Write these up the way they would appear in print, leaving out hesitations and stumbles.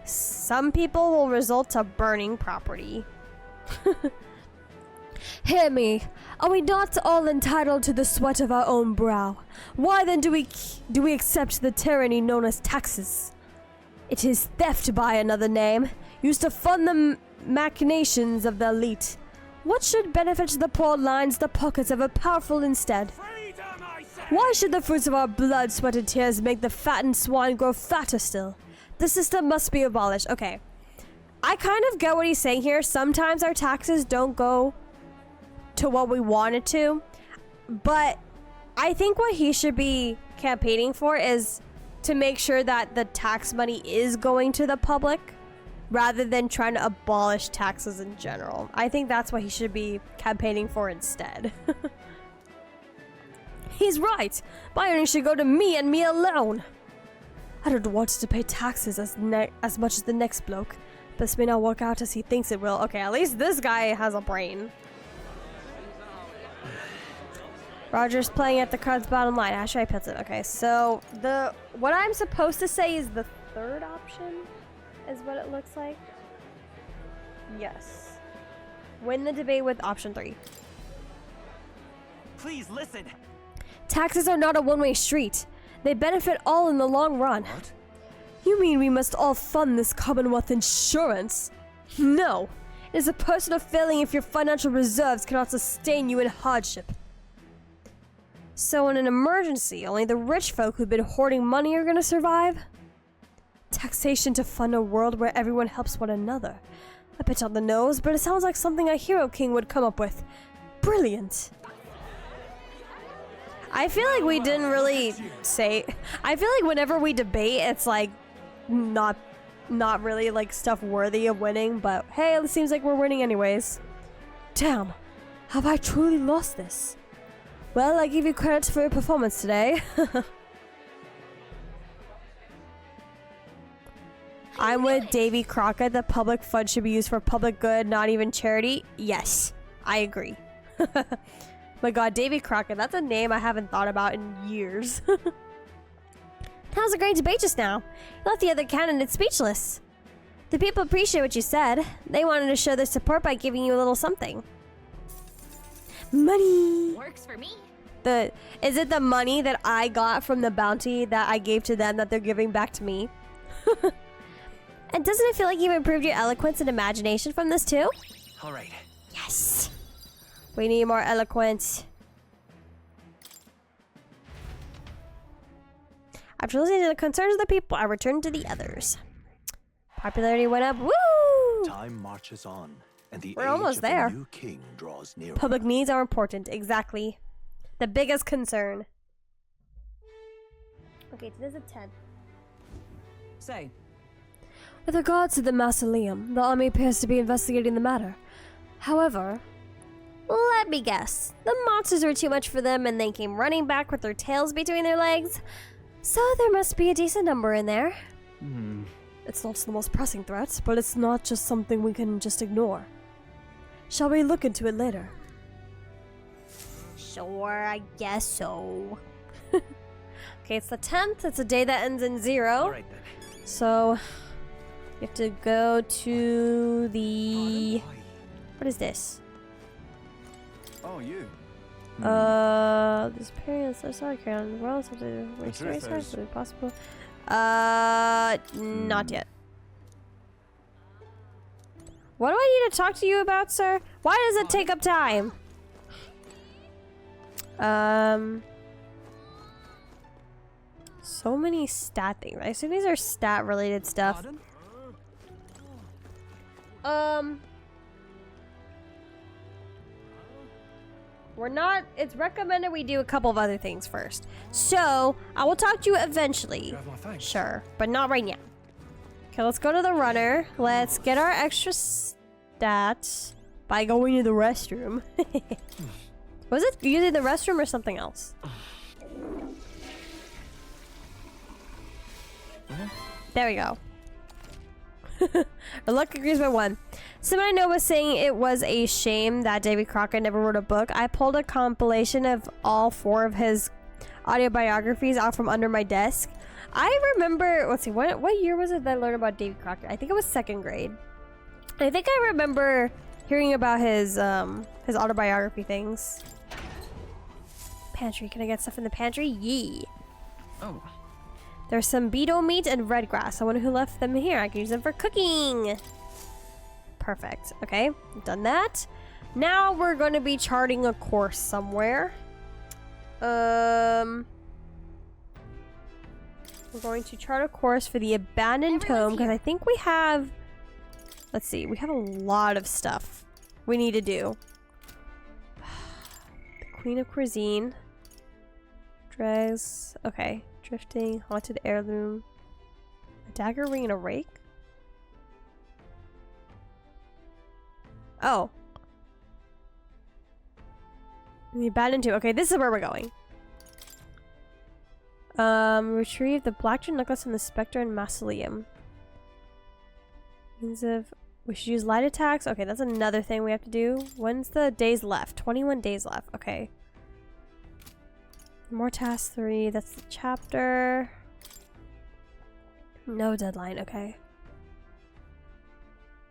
Some people will result to burning property. Hear me. Are we not all entitled to the sweat of our own brow? Why then do we accept the tyranny known as taxes? It is theft by another name, used to fund the machinations of the elite. What should benefit the poor lines the pockets of the powerful instead? Why should the fruits of our blood, sweat, and tears make the fattened swine grow fatter still? The system must be abolished. Okay. I kind of get what he's saying here. Sometimes our taxes don't go to what we want it to. But I think what he should be campaigning for is to make sure that the tax money is going to the public rather than trying to abolish taxes in general. I think that's what he should be campaigning for instead. He's right. My earnings should go to me and me alone. I don't want to pay taxes as much as the next bloke, but this may not work out as he thinks it will. Okay, at least this guy has a brain. Roger's playing at the card's bottom line. How should I put it? Okay, so what I'm supposed to say is the third option is what it looks like. Yes. Win the debate with option 3. Please listen. Taxes are not a one-way street. They benefit all in the long run. What? You mean we must all fund this Commonwealth insurance? No. It is a personal failing if your financial reserves cannot sustain you in hardship. So in an emergency, only the rich folk who've been hoarding money are gonna survive? Taxation to fund a world where everyone helps one another. A bit on the nose, but it sounds like something a hero king would come up with. Brilliant. I feel like we didn't really say... I feel like whenever we debate, it's like not really like stuff worthy of winning, but hey, it seems like we're winning anyways. Damn, have I truly lost this? Well, I give you credit for your performance today. I'm with Davy Crockett. The public fund should be used for public good, not even charity. Yes, I agree. My god, Davy Crockett, that's a name I haven't thought about in years. That was a great debate just now. You left the other candidates speechless. The people appreciate what you said. They wanted to show their support by giving you a little something. Money! Works for me. Is it the money that I got from the bounty that I gave to them that they're giving back to me? And doesn't it feel like you've improved your eloquence and imagination from this too? All right. Yes! We need more eloquence. After listening to the concerns of the people, I returned to the others. Popularity went up. Woo! Time marches on, and the We're age almost of there. the new king draws nearer. Public needs are important. Exactly. The biggest concern. Okay, today's a 10. Say. With regards to the mausoleum, the army appears to be investigating the matter. However, let me guess. The monsters were too much for them and they came running back with their tails between their legs. So there must be a decent number in there. It's not the most pressing threat, but it's not just something we can just ignore. Shall we look into it later? Sure, I guess so. Okay, it's the 10th. It's a day that ends in 0. All right then. So, you have to go to the... What is this? Oh, you. This parents are sorry, carry on. Well, so the truth is- possible. Not yet. What do I need to talk to you about, sir? Why does it take up time? So many stat things. I assume these are stat related stuff. We're not, it's recommended we do a couple of other things first. So, I will talk to you eventually. You have my thanks. Sure, but not right now. Okay, let's go to the runner. Let's get our extra stats by going to the restroom. Was it using the restroom or something else? There we go. Our luck agrees by 1. Someone I know was saying it was a shame that Davy Crockett never wrote a book. I pulled a compilation of all 4 of his autobiographies out from under my desk. I remember, let's see, what year was it that I learned about Davy Crockett? I think it was 2nd grade. I think I remember hearing about his autobiography things. Pantry, can I get stuff in the pantry? Yee. Oh. There's some beetle meat and red grass. I wonder who left them here. I can use them for cooking. Perfect. Okay, done that. Now we're going to be charting a course somewhere. We're going to chart a course for the abandoned home because I think we have... Let's see, we have a lot of stuff we need to do. The Queen of Cuisine. Dregs. Okay. Drifting. Haunted heirloom. A dagger ring and a rake? Oh. The abandoned tomb. Okay, this is where we're going. Retrieve the blackjack necklace from the specter and mausoleum. Means of... We should use light attacks. Okay, that's another thing we have to do. When's the days left? 21 days left. Okay. More task 3. That's the chapter. No deadline. Okay.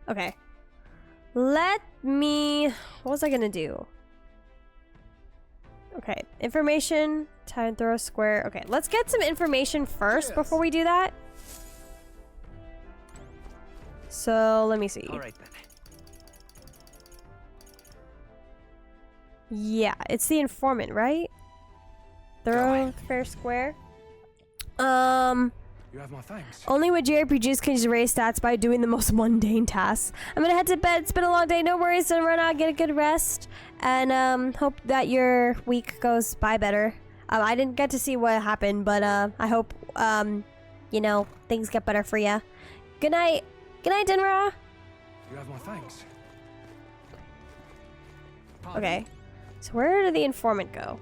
Okay. Let me... What was I gonna do? Okay. Information. Time throw square. Okay, let's get some information first before we do that. So, let me see. All right then. Yeah, it's the informant, right? Thorough, fair, square. You have my thanks. Only with JPRGs can you raise stats by doing the most mundane tasks. I'm gonna head to bed. It's been a long day. No worries. Don't run out. Get a good rest. And, hope that your week goes by better. I didn't get to see what happened, but, I hope, you know, things get better for you. Good night. Good night, Dinra. You have my thanks. Okay. So where did the informant go?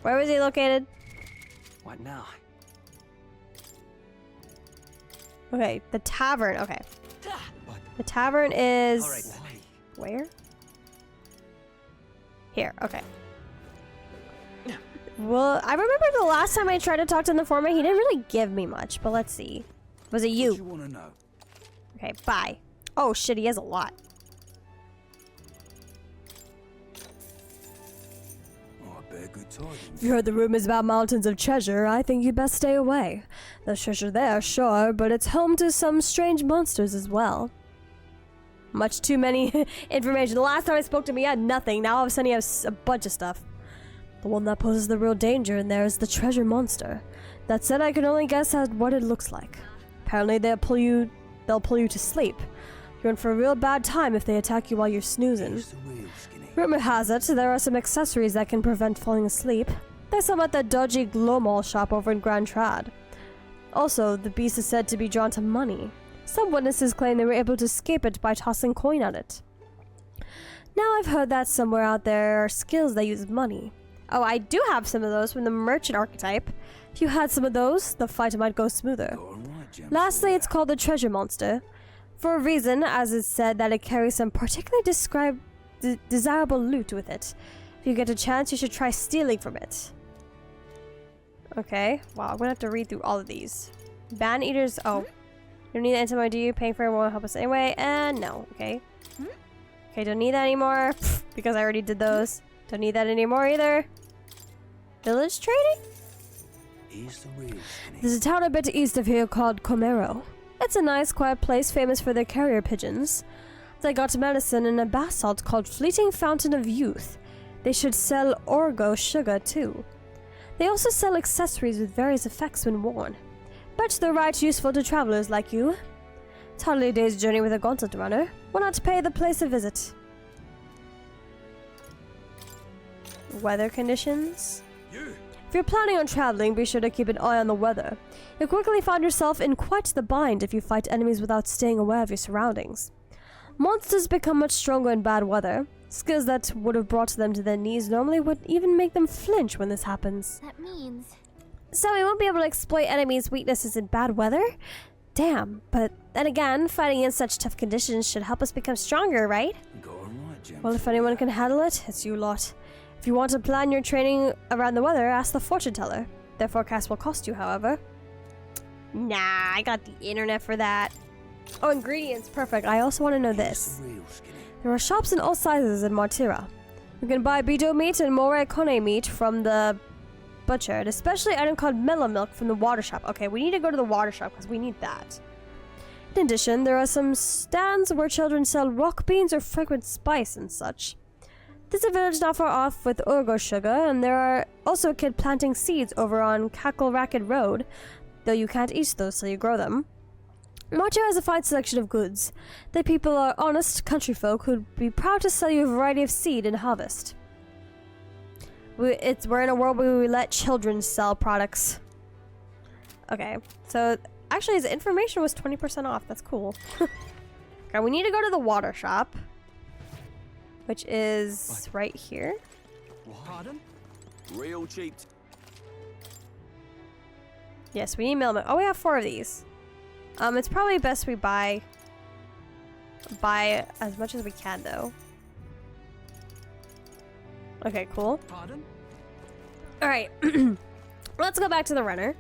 Where was he located? What now? Okay, the tavern. Okay. What? The tavern is... All right then. Where? Here, okay. Well, I remember the last time I tried to talk to the informant, he didn't really give me much, but let's see. Was it What you? you want to know? Okay, bye. Oh shit, he has a lot. Oh, I bear good tidings. You heard the rumors about mountains of treasure. I think you'd best stay away. There's treasure there, sure, but it's home to some strange monsters as well. Much too many information. The last time I spoke to him, he had nothing. Now all of a sudden he has a bunch of stuff. The one that poses the real danger in there is the treasure monster. That said, I can only guess at what it looks like. Apparently they'll pull you to sleep. You're in for a real bad time if they attack you while you're snoozing. Here's the real skinny. Rumor has it there are some accessories that can prevent falling asleep. There's some at that dodgy glow mall shop over in Grand Trad. Also, the beast is said to be drawn to money. Some witnesses claim they were able to escape it by tossing coin at it. Now I've heard that somewhere out there are skills that use money. Oh, I do have some of those from the merchant archetype. If you had some of those, the fight might go smoother. Got 'em right, James. Lastly, it's called the treasure monster. For a reason, as it's said that it carries some particularly desirable loot with it. If you get a chance, you should try stealing from it. Okay, wow, I'm gonna have to read through all of these. Ban eaters, oh. You don't need the anti-money, do you? Paying for it won't help us anyway. And no, okay. Okay, don't need that anymore, because I already did those. Don't need that anymore either. Village trading? Here's the real skinny. There's a town a bit east of here called Comero. It's a nice, quiet place famous for their carrier pigeons. They got medicine in a basalt called Fleeting Fountain of Youth. They should sell Orgo sugar too. They also sell accessories with various effects when worn. Bet they're right useful to travelers like you. It's hardly a day's journey with a gauntlet runner. Why not pay the place a visit? Weather conditions? If you're planning on traveling, be sure to keep an eye on the weather. You'll quickly find yourself in quite the bind if you fight enemies without staying aware of your surroundings. Monsters become much stronger in bad weather. Skills that would have brought them to their knees normally would even make them flinch when this happens. That means... So we won't be able to exploit enemies' weaknesses in bad weather? Damn, but then again, fighting in such tough conditions should help us become stronger, right? Got 'em right, James. Well, if anyone can handle it, it's you lot. If you want to plan your training around the weather, ask the fortune teller. Their forecast will cost you, however. Nah, I got the internet for that. Oh, ingredients, perfect. I also want to know this. Real skinny. There are shops in all sizes in Martira. You can buy Bido meat and More Kone meat from the butcher, and especially an item called mellow milk from the water shop. Okay, we need to go to the water shop because we need that. In addition, there are some stands where children sell rock beans or fragrant spice and such. There's a village not far off with Urgo sugar, and there are also a kid planting seeds over on Cackle Racket Road, though you can't eat those till you grow them. Martira has a fine selection of goods. The people are honest country folk who'd be proud to sell you a variety of seed and harvest. We're in a world where we let children sell products. Okay, so actually his information was 20% off. That's cool. Okay, we need to go to the water shop, which is right here. Pardon? Real cheap. Yes, we need milk. Oh, we have 4 of these. It's probably best we buy as much as we can, though. Okay, cool. Pardon? Alright. Let's go back to the runner.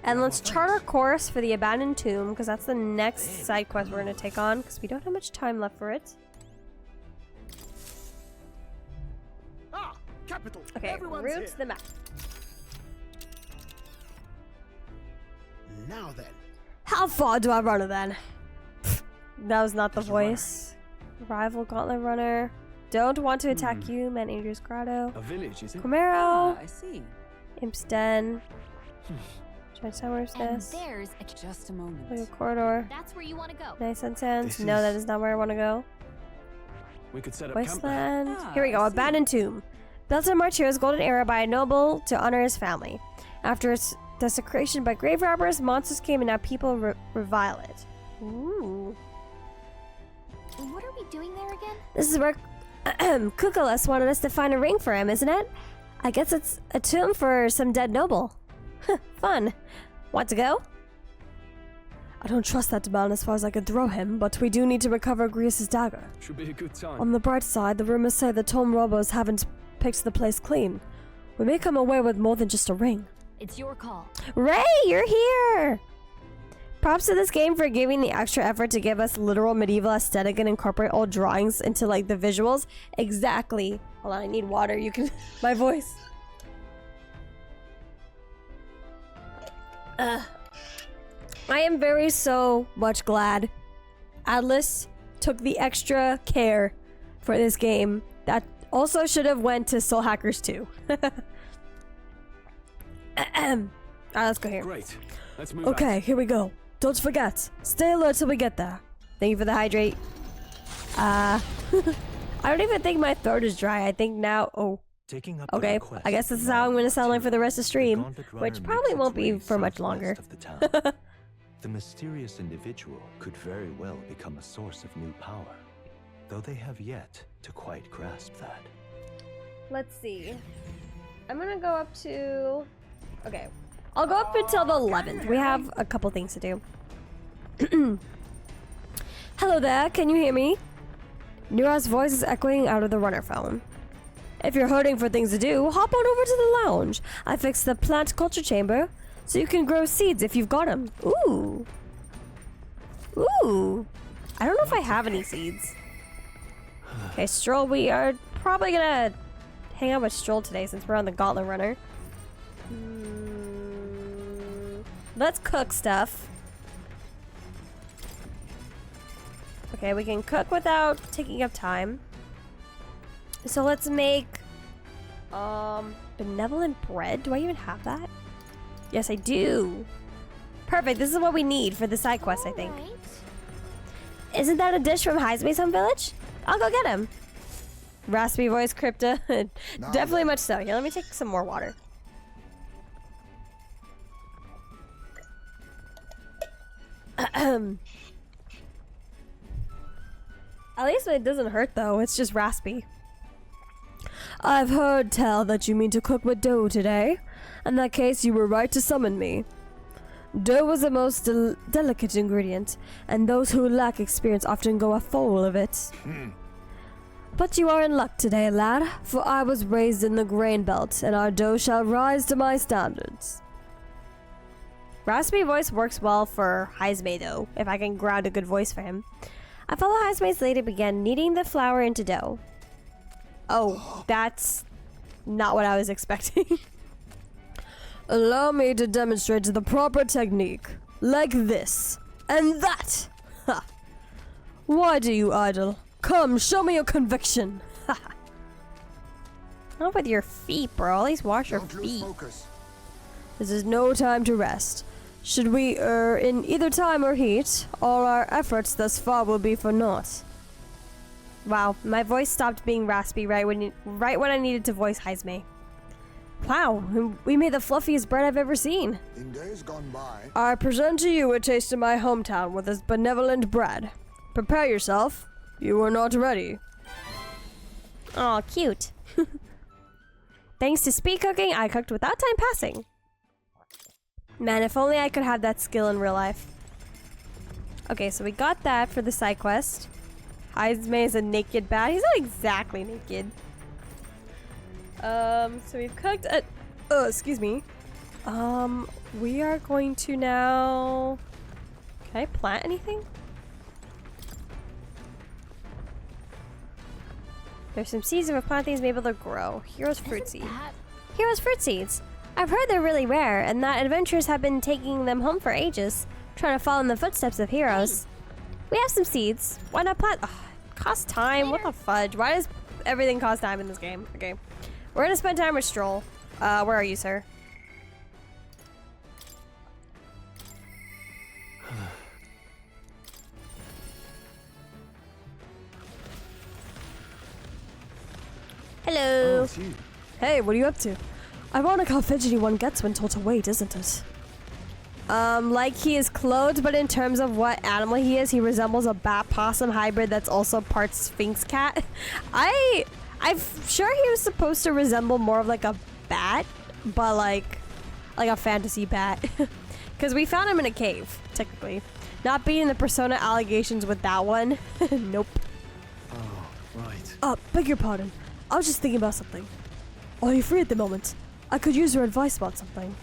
And let's chart our course for the abandoned tomb, because that's the next side quest we're going to take on, because we don't have much time left for it. Ah, capital. Okay, Everyone's route here. to the map. Now then. How far do I run it then? That was not the voice. Rival gauntlet runner. Don't want to attack you, Man Andrew's Grotto. A village, is it? Camaro. I see. Imp's Den. Where's And this? there's a Just a moment. Like a corridor. That's where you want to go. Nice and sands. This No, is- that is not where I want to go. We could set up camp there. Wasteland. Ah, Here we go. I see. Abandoned tomb. Built in Martira's golden era by a noble to honor his family. After its desecration by grave robbers, monsters came and now people revile it. Ooh. What are we doing there again? This is where Kukulas wanted us to find a ring for him, isn't it? I guess it's a tomb for some dead noble. Fun. Want to go? I don't trust that man as far as I can throw him, but we do need to recover Grease's dagger. Should be a good time. On the bright side, the rumors say the Tom robbers haven't picked the place clean. We may come away with more than just a ring. It's your call. Ray, you're here! Props to this game for giving the extra effort to give us literal medieval aesthetic and incorporate old drawings into like the visuals. Exactly. Hold on, I need water. You can... My voice. I am very so much glad Atlas took the extra care for this game. That also should have went to Soul Hackers 2. Alright, let's go here. Great. Let's move Okay, here we go. Don't forget, stay alert till we get there. Thank you for the hydrate. I don't even think my throat is dry. I think now... Oh, Taking up okay. I guess this is how I'm going to sound like for the rest of the stream. Which probably won't be for much longer. The mysterious individual could very well become a source of new power, though they have yet to quite grasp that. Let's see. I'm going to go up to... Okay. I'll go up until the 11th. We have a couple things to do. Hello there, can you hear me? Nura's voice is echoing out of the runner phone. If you're hurting for things to do, hop on over to the lounge. I fixed the plant culture chamber, so you can grow seeds if you've got them. Ooh. Ooh. I don't know if I have any seeds. Okay, Stroll, we are probably gonna hang out with Stroll today since we're on the Gauntlet Runner. Let's cook stuff. Okay, we can cook without taking up time. So let's make benevolent bread. Do I even have that? Yes, I do. Perfect. This is what we need for the side quest, I think. Alright. Isn't that a dish from Highspace Home Village? I'll go get him. Raspy voice, Crypta. Definitely much so. Here, let me take some more water. At least it doesn't hurt, though. It's just raspy. I've heard tell that you mean to cook with dough today. In that case, you were right to summon me. Dough is the most delicate ingredient, and those who lack experience often go a foul of it. But you are in luck today, lad, for I was raised in the grain belt, and our dough shall rise to my standards. Raspy voice works well for Heisme, though, if I can ground a good voice for him. I follow Heisme's lead and began kneading the flour into dough. Oh, that's not what I was expecting. Allow me to demonstrate the proper technique. Like this. And that! Ha! Why do you idle? Come, show me your conviction! Ha! Not with your feet, bro. At least wash your feet. This is no time to rest. Should we err in either time or heat, all our efforts thus far will be for naught. Wow, my voice stopped being raspy right when I needed to voice Heisme. Wow, we made the fluffiest bread I've ever seen. In days gone by, I present to you a taste of my hometown with this benevolent bread. Prepare yourself. You are not ready. Aw, cute. Thanks to speed cooking, I cooked without time passing. Man, if only I could have that skill in real life. Okay, so we got that for the side quest. Heisme is a naked bat. He's not exactly naked. So we've cooked a... Oh, excuse me. We are going to now... Can I plant anything? There's some seeds and we've planted these, maybe they'll grow. Hero's fruit seed. Hero's fruit seeds. I've heard they're really rare, and that adventurers have been taking them home for ages, trying to follow in the footsteps of heroes. We have some seeds. Why not plant? Ugh, cost time? What the fudge? Why does everything cost time in this game? Okay. We're gonna spend time with Stroll. Where are you, sir? Hello. Oh, it's you. Hey, what are you up to? Ironic how fidgety one gets when told to wait, isn't it? Like he is clothed, but in terms of what animal he is, he resembles a bat possum hybrid that's also part sphinx cat. I'm sure he was supposed to resemble more of like a bat, but like a fantasy bat. Because we found him in a cave, technically. Not beating the Persona allegations with that one. Nope. Oh, right. Beg your pardon. I was just thinking about something. Are you free at the moment? I could use your advice about something.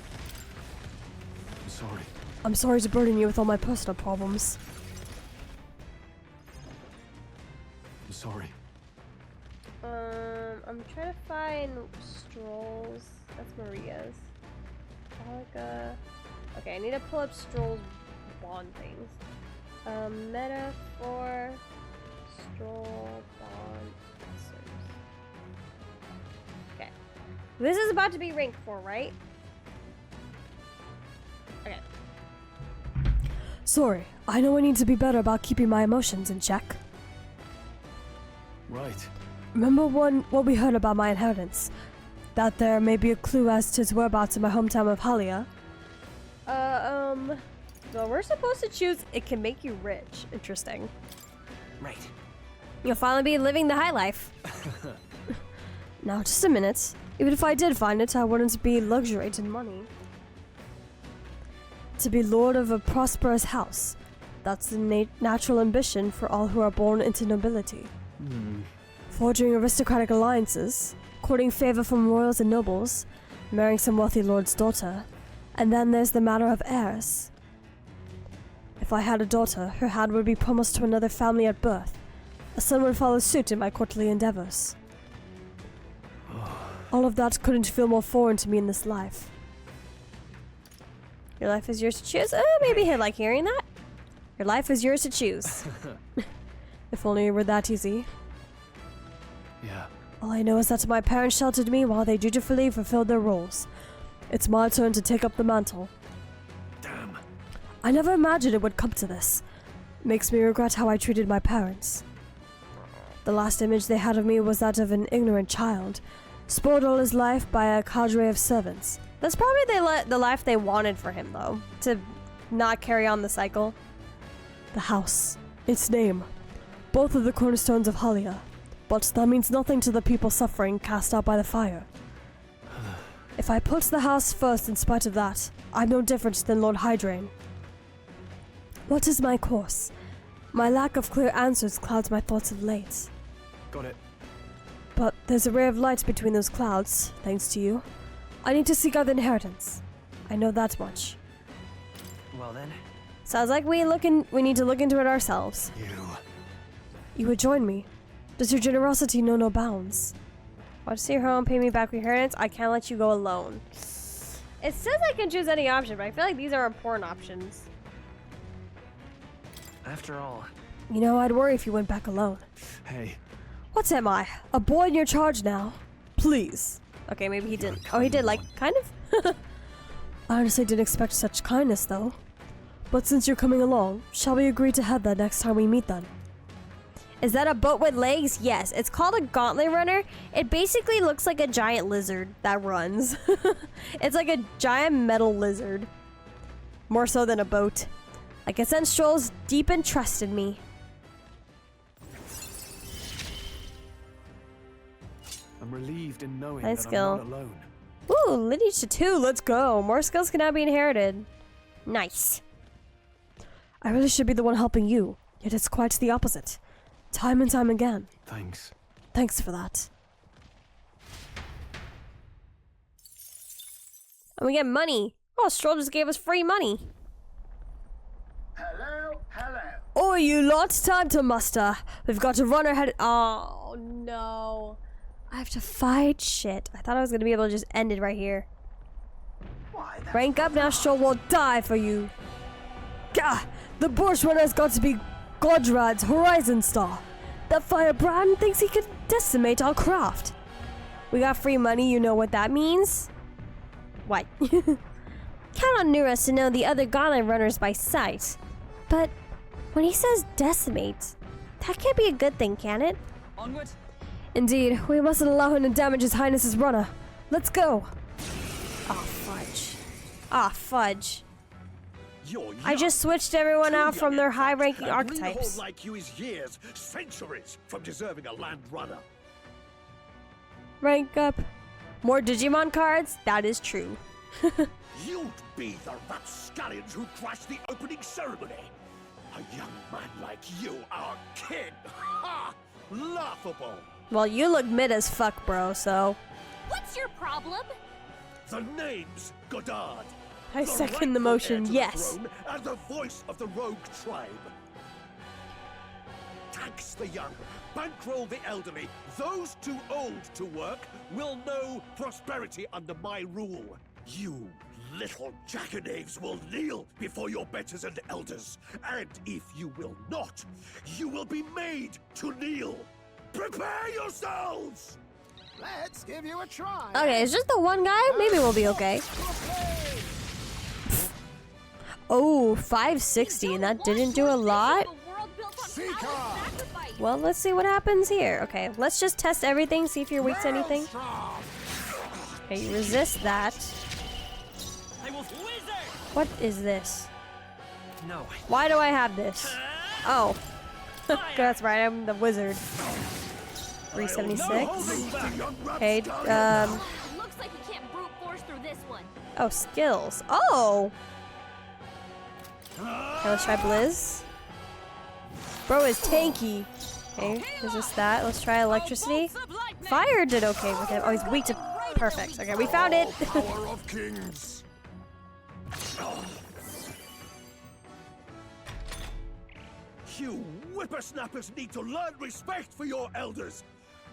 I'm sorry. I'm sorry to burden you with all my personal problems. I'm sorry. I'm trying to find Stroll's. That's Maria's. Okay, I need to pull up Stroll's bond things. Metaphor, Stroll, bond, answers. Okay. This is about to be rank 4, right? Okay. Sorry, I know I need to be better about keeping my emotions in check. Right. Remember what we heard about my inheritance? That there may be a clue as to its whereabouts in my hometown of Halia? So we're supposed to choose it can make you rich. Interesting. Right. You'll finally be living the high life. Now, just a minute. Even if I did find it, I wouldn't be luxuriating money. To be lord of a prosperous house. That's the natural ambition for all who are born into nobility. Forging aristocratic alliances, courting favor from royals and nobles, marrying some wealthy lord's daughter, and then there's the matter of heirs. If I had a daughter, her hand would be promised to another family at birth. A son would follow suit in my courtly endeavors. All of that couldn't feel more foreign to me in this life. Your life is yours to choose? Maybe he'd like hearing that. Your life is yours to choose. If only it were that easy. Yeah. All I know is that my parents sheltered me while they dutifully fulfilled their roles. It's my turn to take up the mantle. Damn. I never imagined it would come to this. Makes me regret how I treated my parents. The last image they had of me was that of an ignorant child, spoiled all his life by a cadre of servants. That's probably the life they wanted for him, though, to not carry on the cycle. The house, its name, both of the cornerstones of Halia, but that means nothing to the people suffering cast out by the fire. If I put the house first in spite of that, I'm no different than Lord Hydrain. What is my course? My lack of clear answers clouds my thoughts of late. Got it. But there's a ray of light between those clouds, thanks to you. I need to seek out the inheritance. I know that much. Well then. Sounds like we need to look into it ourselves. You would join me. Does your generosity know no bounds? Want to see your home, pay me back with inheritance? I can't let you go alone. It says I can choose any option, but I feel like these are important options. After all. You know, I'd worry if you went back alone. Hey. What am I? A boy in your charge now? Please. Okay, maybe he didn't. Oh, he did, like, kind of? I honestly didn't expect such kindness, though. But since you're coming along, shall we agree to head there next time we meet then? Is that a boat with legs? Yes. It's called a gauntlet runner. It basically looks like a giant lizard that runs. It's like a giant metal lizard. More so than a boat. I can sense Stroll's deep and trust in me. I'm relieved in knowing Nice that skill. I'm not alone. Ooh, lineage to 2. Let's go. More skills can now be inherited. Nice. I really should be the one helping you, yet it's quite the opposite. Time and time again. Thanks. Thanks for that. And we get money. Oh, Stroll just gave us free money. Hello, hello. Oh, you lot, time to muster. We've got to run ahead. Oh, no. I have to fight shit. I thought I was going to be able to just end it right here. Why, that's Rank up now, Stroll will die for you. Gah! The Bush Runner's got to be Godrad's Horizon Star. That firebrand thinks he could decimate our craft. We got free money, you know what that means? What? Count on Nuras to know the other Gauntlet Runners by sight. But when he says decimate, that can't be a good thing, can it? Onward. Indeed, we mustn't allow him to damage His Highness's runner. Let's go. Oh, fudge. Ah, fudge. I just switched everyone out from their high-ranking archetypes. like you is years, centuries from deserving a land runner. Rank up. More Digimon cards? That is true. You'd be the rapscallions who crashed the opening ceremony. A young man like you, our king. Ha! Laughable. Well, you look mid as fuck, bro, so... What's your problem? The name's Godard. I second the rightful motion, heir to the yes. throne and the voice of the rogue tribe. Tax the young, bankroll the elderly. Those too old to work will know prosperity under my rule. You little jackanapes will kneel before your betters and elders. And if you will not, you will be made to kneel. Prepare yourselves! Let's give you a try. Okay, it's just the one guy? Maybe we'll be okay. Oh, 560, and that didn't do a lot? Well, let's see what happens here. Okay, let's just test everything, see if you're weak to anything. Okay, you resist that. What is this? No. Why do I have this? Oh. That's right, I'm the wizard. 376. Okay, Looks like we can't brute force through this one. oh, skills. Oh! Okay, let's try Blizz. Bro is tanky. Okay, resist that. Let's try electricity. Fire did okay with him. Oh, he's weak to... Perfect. Okay, we found it. Power of kings. You whippersnappers need to learn respect for your elders.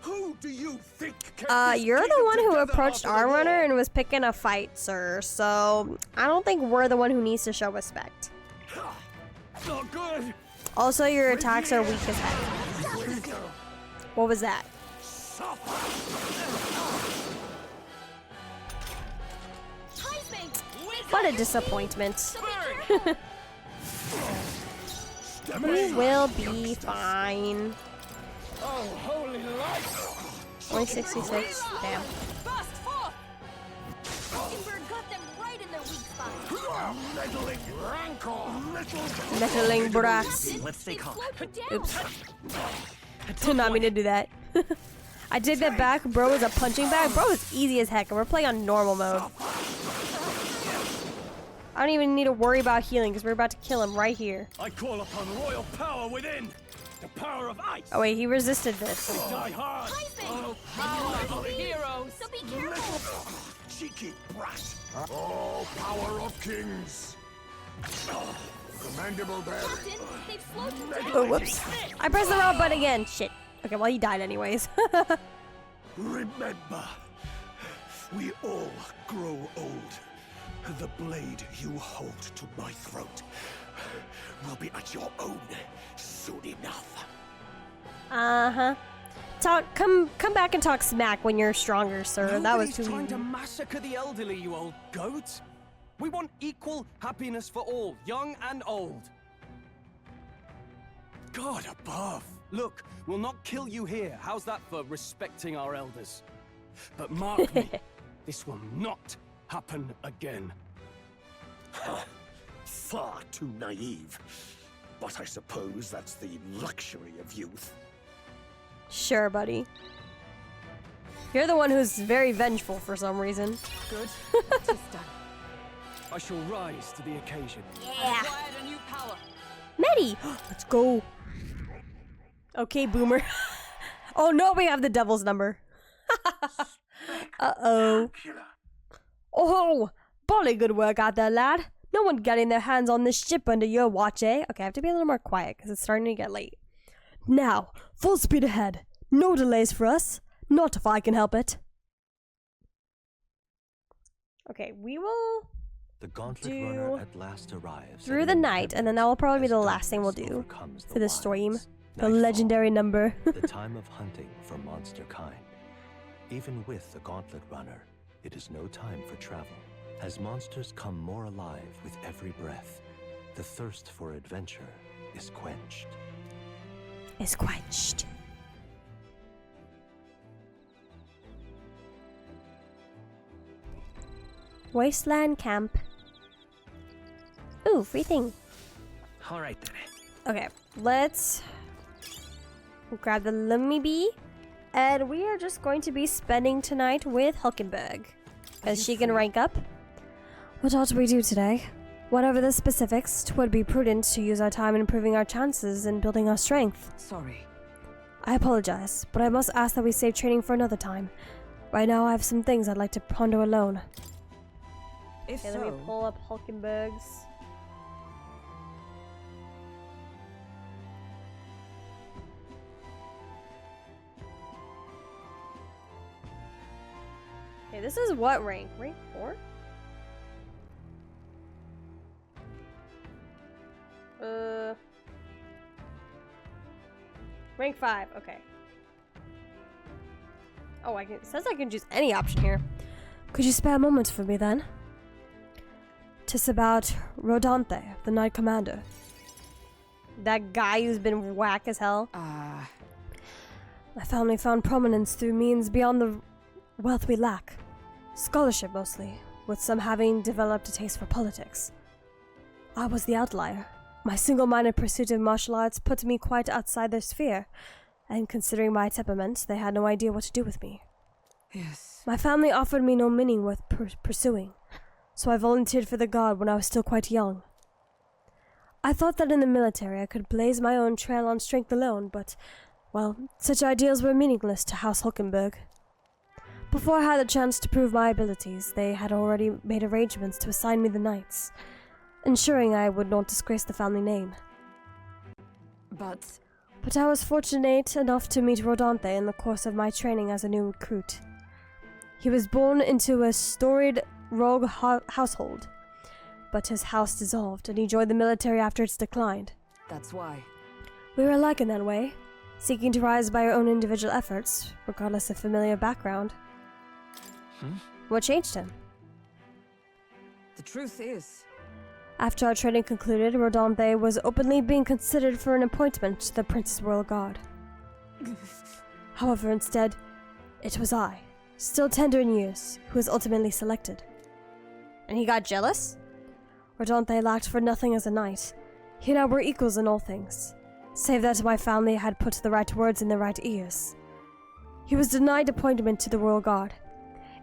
Who do you think kept this You're the kingdom one who together approached after the our war? runner and was picking a fight, sir. So, I don't think we're the one who needs to show respect. Not good. Also, your attacks are weak as heck. What was that? What a disappointment. We will be fine. Oh, holy light. Only 66. Damn. Burst forth! Bird got them right in their weak spot. Meddling rancor. Meddling brass. Let's stay calm. Oops. Did not mean to do that. I take that back. Bro is a punching bag. Bro is easy as heck, and we're playing on normal mode. I don't even need to worry about healing because we're about to kill him right here. I call upon royal power within. The power of ice. Oh wait, he resisted this. Die hard. Oh, Power of heroes! So be careful. Cheeky brat. All power of kings. Commendable bearing. Captain, they've slowed him down. Oh, whoops. I pressed the wrong button again. Shit. Okay, well, he died anyways. Remember, we all grow old. The blade you hold to my throat will be at your own soon enough. Uh-huh. Come back and talk smack when you're stronger, sir. That was Nobody's too trying easy. to massacre the elderly, you old goat. We want equal happiness for all, young and old. God above. Look, we'll not kill you here. How's that for respecting our elders? But mark me, this will not happen again. Far too naive. But I suppose that's the luxury of youth. Sure, buddy. You're the one who's very vengeful for some reason. Good. It is done. I shall rise to the occasion. Yeah. Acquired a new power. Medi! Let's go. Okay, boomer. Oh no, we have the devil's number. Uh-oh. Oh, bully good work out there, lad. No one getting their hands on this ship under your watch, eh? Okay, I have to be a little more quiet because it's starting to get late. Now, full speed ahead. No delays for us. Not if I can help it. Okay, we will The gauntlet do runner at last arrives through at the an night, and then that will probably be as the last thing we'll darkness do overcomes for this stream. wilds. The Nightfall, legendary number. the time of hunting for monster kind. Even with the gauntlet runner, it is no time for travel. As monsters come more alive with every breath, the thirst for adventure is quenched. Is quenched. Wasteland camp. Ooh, free thing. All right then. Okay, let's grab the Lummy Bee. And we are just going to be spending tonight with Hulkenberg. Because she can rank up. What ought we do today? Whatever the specifics, 'twould be prudent to use our time in improving our chances and building our strength. Sorry. I apologize, but I must ask that we save training for another time. Right now I have some things I'd like to ponder alone. If Okay, so, let me pull up Hulkenberg's. Okay, this is what rank? Rank 4? Rank 5, okay. Oh, it says I can choose any option here. Could you spare a moment for me then? 'Tis about Rodante, the Knight Commander. That guy who's been whack as hell. My family found prominence through means beyond the wealth we lack. Scholarship mostly, with some having developed a taste for politics. I was the outlier. My single-minded pursuit of martial arts put me quite outside their sphere, and considering my temperament, they had no idea what to do with me. yes. My family offered me no meaning worth pursuing, so I volunteered for the Guard when I was still quite young. I thought that in the military I could blaze my own trail on strength alone, but, well, such ideals were meaningless to House Hulkenberg. Before I had the chance to prove my abilities, they had already made arrangements to assign me the knights, ensuring I would not disgrace the family name. But But I was fortunate enough to meet Rodante in the course of my training as a new recruit. He was born into a storied rogue household, but his house dissolved and he joined the military after its declined. that's why. We were alike in that way, seeking to rise by our own individual efforts, regardless of familiar background. What changed him? The truth is, After our training concluded, Rodante was openly being considered for an appointment to the Prince's Royal Guard. However, instead, it was I, still tender in years, who was ultimately selected. And he got jealous? Rodante lacked for nothing as a knight. He and I were equals in all things, save that my family had put the right words in the right ears. He was denied appointment to the Royal Guard.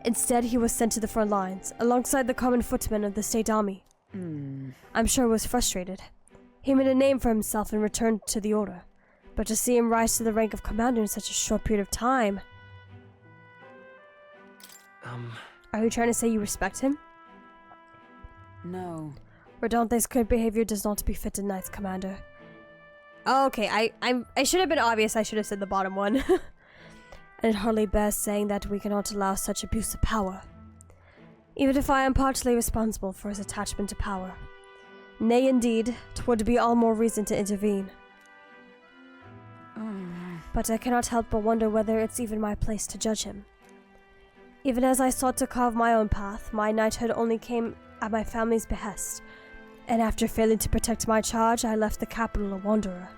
Instead, he was sent to the front lines, alongside the common footmen of the state army. I'm sure he was frustrated. He made a name for himself and returned to the order, But to see him rise to the rank of commander in such a short period of time... Are you trying to say you respect him? No. Rodante's current behavior does not befit a Knights Commander. Okay, I should have been obvious. I should have said the bottom one. And it hardly bears saying that we cannot allow such abuse of power. Even if I am partly responsible for his attachment to power. Nay, indeed, 'twould be all more reason to intervene. But I cannot help but wonder whether it's even my place to judge him. Even as I sought to carve my own path, my knighthood only came at my family's behest, and after failing to protect my charge, I left the capital a wanderer.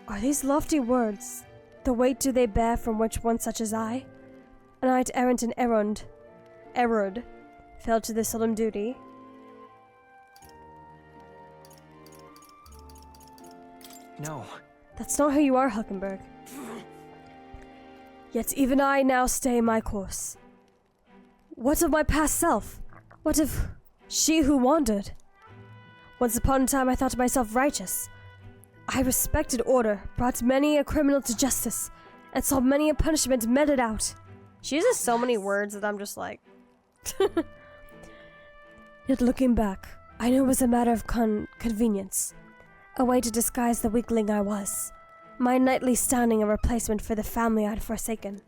Are these lofty words? The weight do they bear from which one such as I, a knight errant and errand, fell to this solemn duty? No. That's not who you are, Hulkenberg. Yet even I now stay my course. What of my past self? What of she who wandered? Once upon a time I thought myself righteous. I respected order, brought many a criminal to justice, and saw many a punishment meted out. She uses so many words that I'm just like... Yet looking back, I knew it was a matter of convenience. A way to disguise the weakling I was. My knightly standing a replacement for the family I'd forsaken.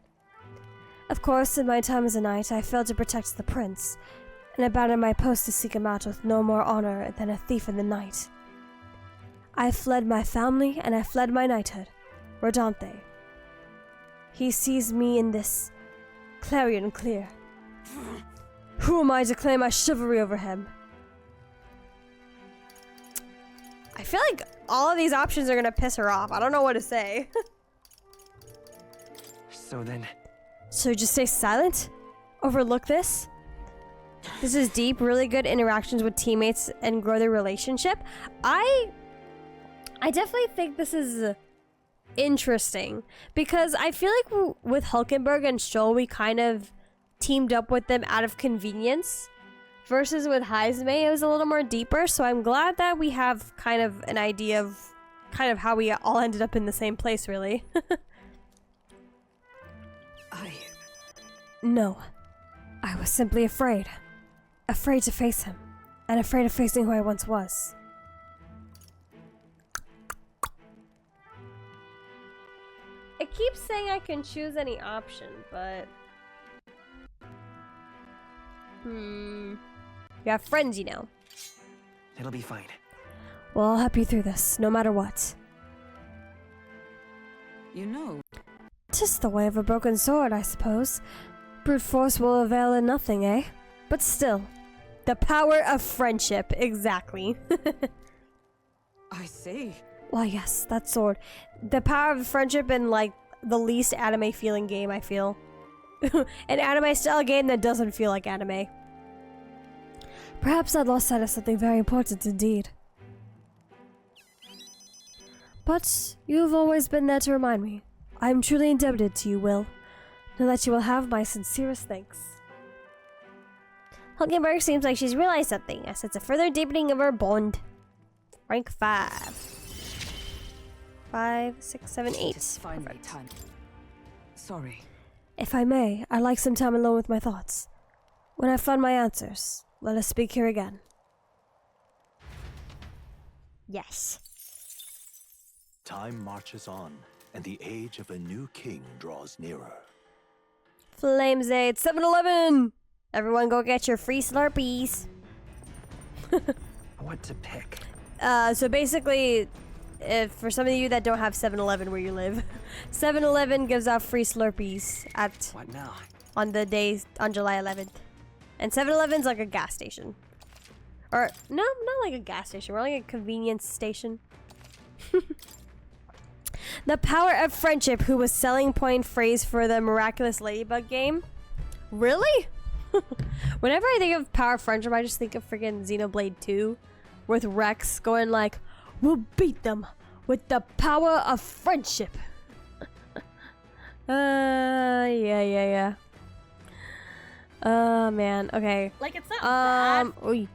Of course, in my time as a knight, I failed to protect the prince, and abandoned my post to seek him out with no more honor than a thief in the night. I fled my family, and I fled my knighthood, Rodante. He sees me in this, clarion clear. Who am I to claim my chivalry over him? I feel like all of these options are gonna piss her off. I don't know what to say. So just stay silent? Overlook this? This is deep, really good interactions with teammates and grow their relationship. I definitely think this is interesting because I feel like with Hulkenberg and Stroll, we kind of teamed up with them out of convenience. Versus with Heisme, it was a little more deeper, so I'm glad that we have kind of an idea of kind of how we all ended up in the same place, really. No. I was simply afraid. Afraid to face him. And afraid of facing who I once was. It keeps saying I can choose any option, but... You have friends, you know. It'll be fine. Well, I'll help you through this, no matter what. You know. 'Tis the way of a broken sword, I suppose. Brute force will avail in nothing, eh? But still, the power of friendship, exactly. I see. Why, yes, that sword. The power of friendship in, like, the least anime feeling game, I feel. An anime style game that doesn't feel like anime. Perhaps I'd lost sight of something very important indeed. But you've always been there to remind me. I am truly indebted to you, Will. Know that you will have my sincerest thanks. Hulkenberg seems like she's realized something. I sense a further deepening of our bond. Rank 5. 5, 6, 7, 8. It's finally Perfect. time. Sorry. If I may, I'd like some time alone with my thoughts. When I've found my answers, let us speak here again. Yes. Time marches on, and the age of a new king draws nearer. Flames 8, 7-Eleven! Everyone go get your free Slurpees. What to pick? So basically, if for some of you that don't have 7-Eleven where you live, 7-Eleven gives out free Slurpees at What now? on the days on July 11th. And 7-Eleven's like a gas station. Or, no, not like a gas station. We're like a convenience station. The power of friendship, who was selling point phrase for the Miraculous Ladybug game. Really? Whenever I think of power of friendship, I just think of freaking Xenoblade 2. With Rex going like, we'll beat them with the power of friendship. Yeah. Oh, man. Okay. Like, it's not bad. Oy.